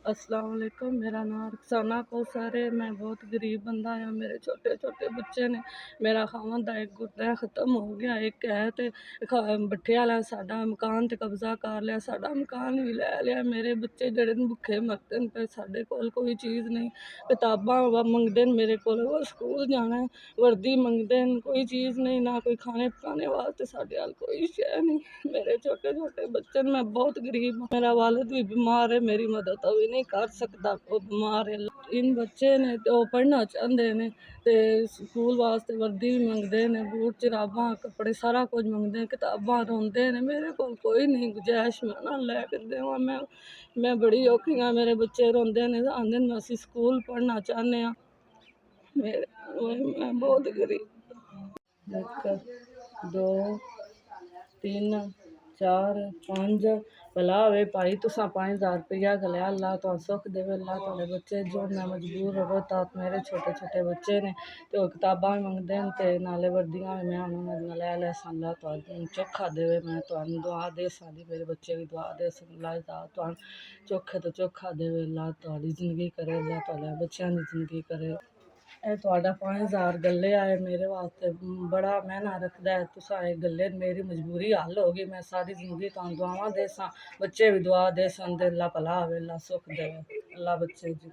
अस्सलाम वालेकुम। मेरा नाम रक्साना कौसर है। मैं बहुत गरीब बंदा हाँ। मेरे छोटे छोटे बच्चे ने। मेरा खावन दा एक गुर्दा ख़त्म हो गया, एक है तो भट्ठे वाला साडा मकान ते कब्जा कर लिया, साडा मकान भी लै लिया। मेरे बच्चे जेह्ड़े न भुक्खे मरदे न पे, साडे कोल कोई चीज़ नहीं। किताबां मंगदे न मेरे कोल, स्कूल जाना है, वर्दी मंगदे न, कोई चीज़ नहीं, ना कोई खाने पकाने वास्ते साडे हाल कोई शै नहीं। मेरे छोटे छोटे बच्चे न, मैं बहुत गरीब हाँ। मेरा वालिद भी बीमार है, मेरी मदद वो भी नहीं कर सकता, वो बीमार है। इन बच्चे ने तो पढ़ना चाहते हैं तो स्कूल वास्ते वर्दी भी मंगते हैं, बूट जराबां कपड़े सारा कुछ मंगते हैं, किताबां रोंदे ने। मेरे को कोई नहीं गुंजाइश मैं ना लैके देवां। मैं बड़ी औखी हाँ। मेरे बच्चे रोंदे ने, आंदे न असीं स्कूल पढ़ना चाहते हैं। मैं बहुत गरीब। एक दो तीन चार पाँच भला होवे भाई, तुसां 5000 रुपया गलिया, अल्लाह तुहानू सुख देवे, अल्लाह तुहाडे बच्चे जो मैं मजबूर रवो। तात मेरे छोटे छोटे बच्चे ने ते किताबां भी मंगदे न ते नाले वर्दियां भी मैं उन्होंने लै लै सन। अल्लाह तुहानू चोखा देवे। मैं तुहानू दुआ दे सी, मेरे बच्चे भी दुआ दे सन। अल्लाह तुहानू चोखे तो चोखा देवे, अल्लाह तुहाडी जिंदगी करे, अल्लाह तुहाडे बच्चों की जिंदगी करे। ਇਹ ਤੁਹਾਡਾ 5000 ਗੱਲੇ ਆਏ ਮੇਰੇ ਵਾਸਤੇ ਬੜਾ ਮਹਿਨਾ ਰੱਖਦਾ ਹੈ। ਤੁਸੀਂ ਇਹ ਗੱਲੇ ਮੇਰੀ ਮਜਬੂਰੀ ਹੱਲ ਹੋ ਗਈ। ਮੈਂ ਸਾਰੀ ਜ਼ਿੰਦਗੀ ਤੁਹਾਨੂੰ ਦੁਆਵਾਂ ਦੇ ਸਾਂ, ਬੱਚੇ ਵੀ ਦੁਆ ਦੇ ਸਨ। ਅੱਲਾ ਭਲਾ ਹੋਵੇ, ਅੱਲਾ ਸੁੱਖ ਦੇਵੇ, ਅੱਲਾ ਬੱਚੇ ਦੀ